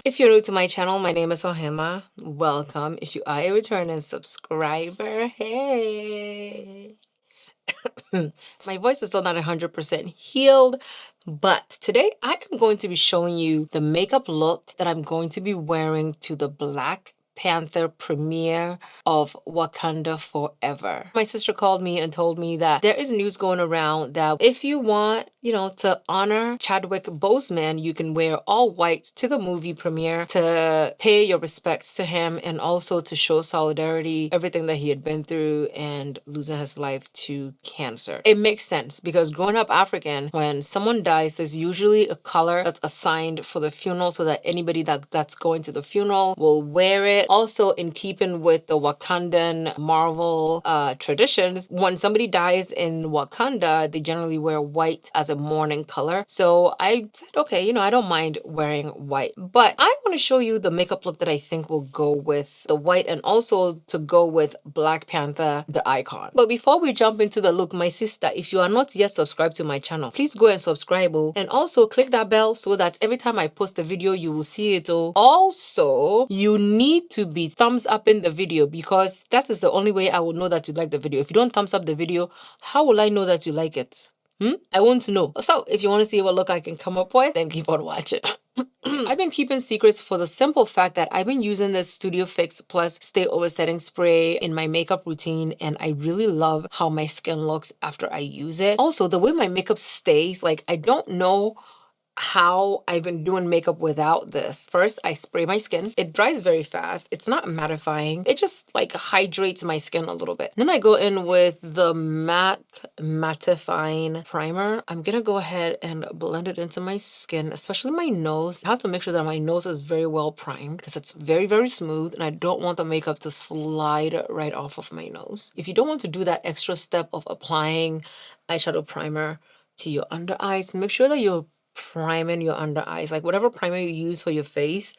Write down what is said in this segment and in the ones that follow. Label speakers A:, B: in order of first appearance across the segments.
A: If you're new to my channel, my name is Ohemaa. Welcome. If you are a returning subscriber, hey. My voice is still not 100% healed, but today I am going to be showing you the makeup look that I'm going to be wearing to the Black Panther premiere of Wakanda Forever. My sister called me and told me that there is news going around that if you want, to honor Chadwick Boseman, you can wear all white to the movie premiere to pay your respects to him and also to show solidarity, everything that he had been through and losing his life to cancer. It makes sense because growing up African, when someone dies, there's usually a color that's assigned for the funeral so that anybody that's going to the funeral will wear it. Also, in keeping with the Wakandan Marvel traditions, when somebody dies in Wakanda, they generally wear white as a mourning color. So I said, okay, I don't mind wearing white. But I want to show you the makeup look that I think will go with the white and also to go with Black Panther, the icon. But before we jump into the look, my sister, if you are not yet subscribed to my channel, please go and subscribe. And also click that bell so that every time I post a video, you will see it. Also, you need to be thumbs up in the video because that is the only way I will know that you like the video. If you don't thumbs up the video, how will I know that you like it? I want to know. So if you want to see what look I can come up with, then keep on watching. I've been keeping secrets for the simple fact that I've been using this Studio Fix Plus Stay Over Setting Spray in my makeup routine, and I really love how my skin looks after I use it. Also, the way my makeup stays, like I don't know how I've been doing makeup without this. First, I spray my skin. It dries very fast. It's not mattifying. It just like hydrates my skin a little bit. Then I go in with the Mattifine Primer. I'm gonna go ahead and blend it into my skin, especially my nose. I have to make sure that my nose is very well primed because it's very, very smooth and I don't want the makeup to slide right off of my nose. If you don't want to do that extra step of applying eyeshadow primer to your under eyes, make sure that you're priming your under eyes. Like whatever primer you use for your face,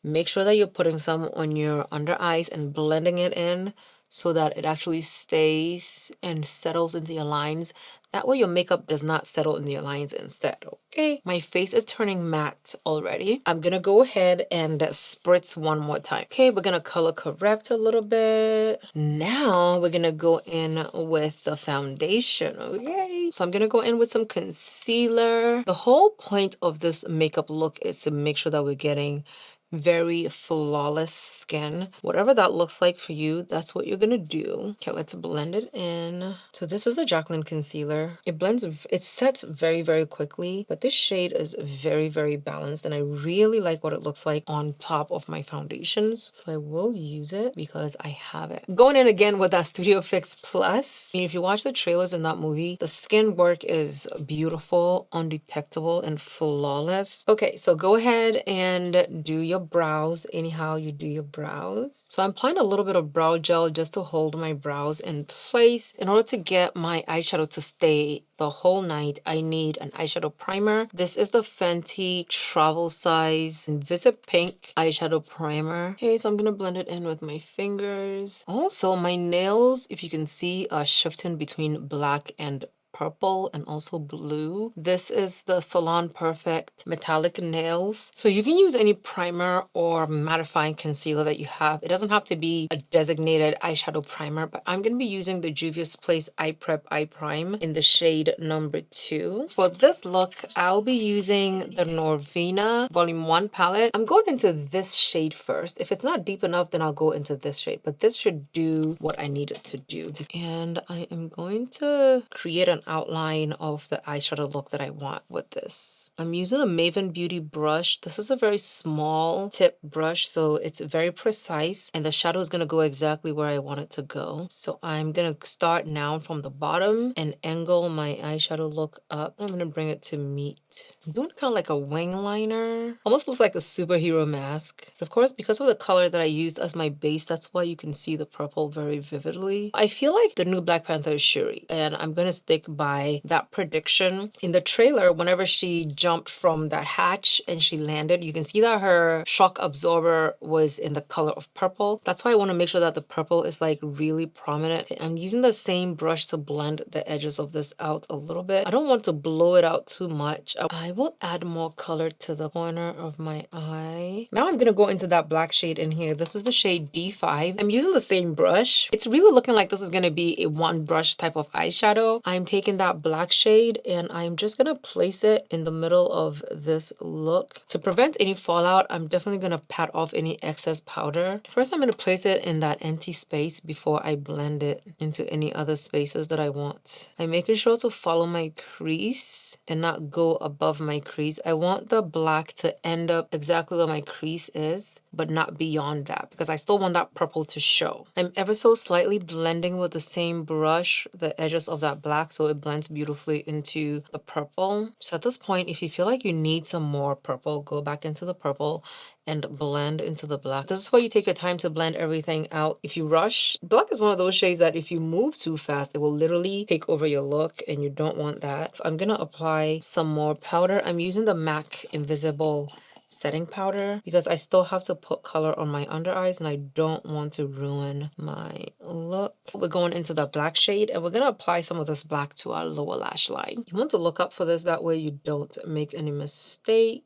A: make sure that you're putting some on your under eyes and blending it in so that it actually stays and settles into your lines. That way your makeup does not settle in your lines instead, okay? My face is turning matte already. I'm gonna go ahead and spritz one more time. Okay, we're gonna color correct a little bit. Now we're gonna go in with the foundation, okay? So I'm gonna go in with some concealer. The whole point of this makeup look is to make sure that we're getting very flawless skin. Whatever that looks like for you, that's what you're gonna do. Okay, let's blend it in. So this is the Jaclyn Concealer. It blends, it sets very, very quickly, but this shade is very, very balanced and I really like what it looks like on top of my foundations. So I will use it because I have it. Going in again with that Studio Fix Plus. I mean, if you watch the trailers in that movie, the skin work is beautiful, undetectable, and flawless. Okay, so go ahead and do your brows anyhow you do your brows. So I'm applying a little bit of brow gel just to hold my brows in place. In order to get my eyeshadow to stay the whole night, I need an eyeshadow primer. This is the Fenty travel size Invisipink eyeshadow primer. Okay, so I'm gonna blend it in with my fingers. Also, my nails, if you can see, are shifting between black and purple and also blue. This is the Salon Perfect Metallic Nails. So you can use any primer or mattifying concealer that you have. It doesn't have to be a designated eyeshadow primer, but I'm going to be using the Juvia's Place Iprep Eye Prime in the shade number 2. For this look, I'll be using the Norvina Vol.1 palette. I'm going into this shade first. If it's not deep enough, then I'll go into this shade, but this should do what I need it to do. And I am going to create an outline of the eyeshadow look that I want with this. I'm using a Maven Beauty brush. This is a very small tip brush, so it's very precise, and the shadow is going to go exactly where I want it to go. So I'm going to start now from the bottom and angle my eyeshadow look up. I'm going to bring it to meet. I'm doing kind of like a wing liner. Almost looks like a superhero mask. But of course, because of the color that I used as my base, that's why you can see the purple very vividly. I feel like the new Black Panther is Shuri, and I'm going to stick by that prediction. In the trailer, whenever she jumped from that hatch and she landed, you can see that her shock absorber was in the color of purple. That's why I want to make sure that the purple is like really prominent. Okay, I'm using the same brush to blend the edges of this out a little bit. I don't want to blow it out too much. I will add more color to the corner of my eye. Now I'm gonna go into that black shade in here. This is the shade D5. I'm using the same brush. It's really looking like this is gonna be a one brush type of eyeshadow. I'm taking that black shade and I'm just gonna place it in the middle of this look. To prevent any fallout, I'm definitely gonna pat off any excess powder. First, I'm gonna place it in that empty space before I blend it into any other spaces that I want. I'm making sure to follow my crease and not go above my crease. I want the black to end up exactly where my crease is, but not beyond that, because I still want that purple to show. I'm ever so slightly blending with the same brush the edges of that black so it blends beautifully into the purple. So at this point, if you feel like you need some more purple, go back into the purple and blend into the black. This is why you take your time to blend everything out. If you rush, black is one of those shades that if you move too fast, it will literally take over your look and you don't want that. I'm gonna apply some more powder. I'm using the MAC Invisible setting powder because I still have to put color on my under eyes and I don't want to ruin my look. We're going into the black shade and we're going to apply some of this black to our lower lash line. You want to look up for this, that way you don't make any mistake.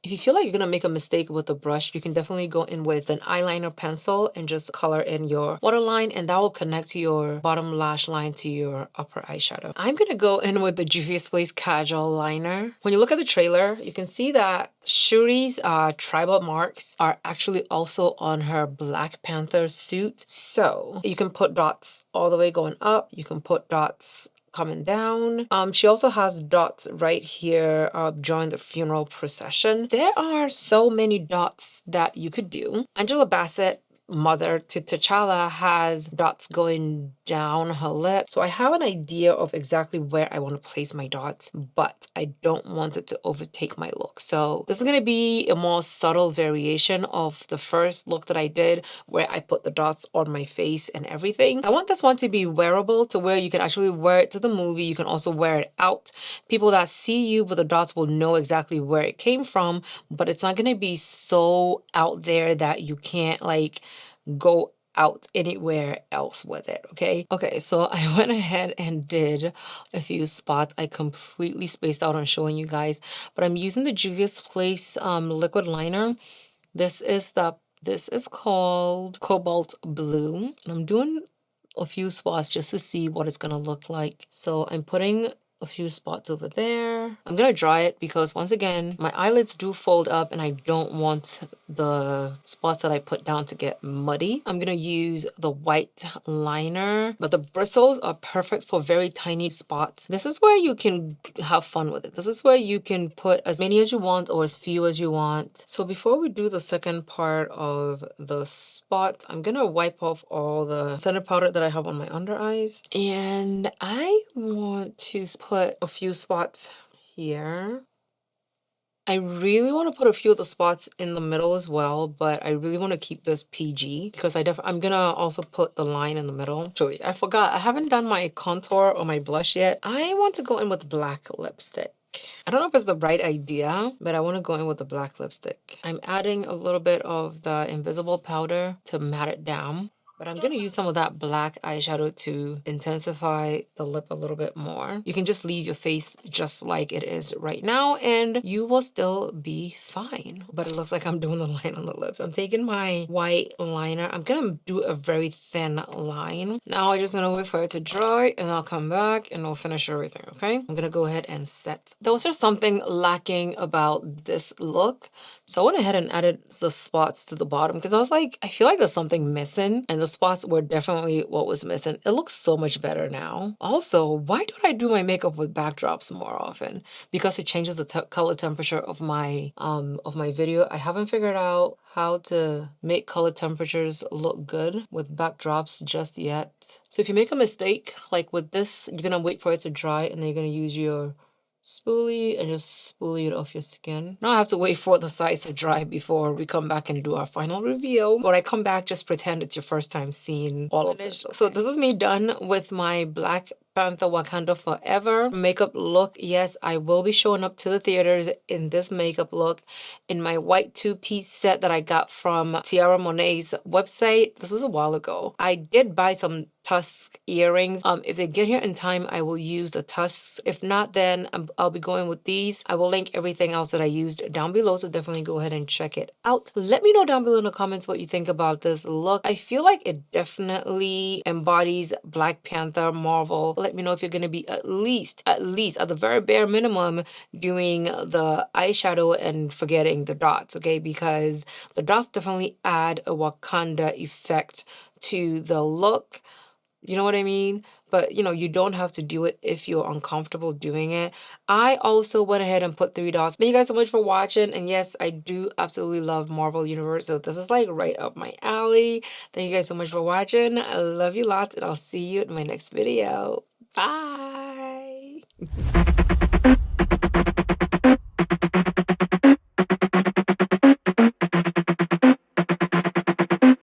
A: If you feel like you're going to make a mistake with the brush, you can definitely go in with an eyeliner pencil and just color in your waterline, and that will connect your bottom lash line to your upper eyeshadow. I'm going to go in with the Juvia Place Kajal liner. When you look at the trailer, you can see that Shuri's tribal marks are actually also on her Black Panther suit. So you can put dots all the way going up. You can put dots coming down. She also has dots right here during the funeral procession. There are so many dots that you could do. Angela Bassett, mother to T'Challa, has dots going down her lip. So I have an idea of exactly where I want to place my dots, but I don't want it to overtake my look. So this is going to be a more subtle variation of the first look that I did where I put the dots on my face and everything. I want this one to be wearable to where you can actually wear it to the movie. You can also wear it out. People that see you with the dots will know exactly where it came from, but it's not going to be so out there that you can't like go out anywhere else with it. Okay, so I went ahead and did a few spots. I completely spaced out on showing you guys, but I'm using the Juvia Place liquid liner. This is called Cobalt Blue, and I'm doing a few spots just to see what it's gonna look like. So I'm putting a few spots over there. I'm gonna dry it because once again, my eyelids do fold up and I don't want the spots that I put down to get muddy. I'm gonna use the white liner, but the bristles are perfect for very tiny spots. This is where you can have fun with it. This is where you can put as many as you want or as few as you want. So before we do the second part of the spot, I'm gonna wipe off all the center powder that I have on my under eyes. And I want to put a few spots here. I really want to put a few of the spots in the middle as well, but I really want to keep this PG because I'm gonna also put the line in the middle. Actually, I forgot, I haven't done my contour or my blush yet. I want to go in with black lipstick. I don't know if it's the right idea, but I want to go in with the black lipstick. I'm adding a little bit of the invisible powder to matte it down. But I'm going to use some of that black eyeshadow to intensify the lip a little bit more. You can just leave your face just like it is right now and you will still be fine. But it looks like I'm doing the line on the lips. I'm taking my white liner. I'm going to do a very thin line. Now I'm just going to wait for it to dry and I'll come back and I'll finish everything, okay? I'm going to go ahead and set. There was just something lacking about this look. So I went ahead and added the spots to the bottom because I was like, I feel like there's something missing, and the spots were definitely what was missing. It looks so much better now. Also, why don't I do my makeup with backdrops more often? Because it changes the color temperature of my video. I haven't figured out how to make color temperatures look good with backdrops just yet. So if you make a mistake, like with this, you're gonna wait for it to dry and then you're gonna use your spoolie and just spoolie it off your skin. Now I have to wait for the sides to dry before we come back and do our final reveal. When I come back, just pretend it's your first time seeing all of this. So this is me done with my Black Panther Wakanda Forever makeup look. Yes, I will be showing up to the theaters in this makeup look in my white two-piece set that I got from Tiara Monet's website. This was a while ago. I did buy some tusk earrings. If they get here in time, I will use the tusks. If not, then I'll be going with these. I will link everything else that I used down below, so definitely go ahead and check it out. Let me know down below in the comments what you think about this look. I feel like it definitely embodies Black Panther Marvel. Let me know if you're going to be at least at the very bare minimum doing the eyeshadow and forgetting the dots, okay? Because the dots definitely add a Wakanda effect to the look. You know what I mean? But, you know, you don't have to do it if you're uncomfortable doing it. I also went ahead and put 3 dots. Thank you guys so much for watching. And yes, I do absolutely love Marvel Universe. So this is like right up my alley. Thank you guys so much for watching. I love you lots, and I'll see you in my next video. Bye.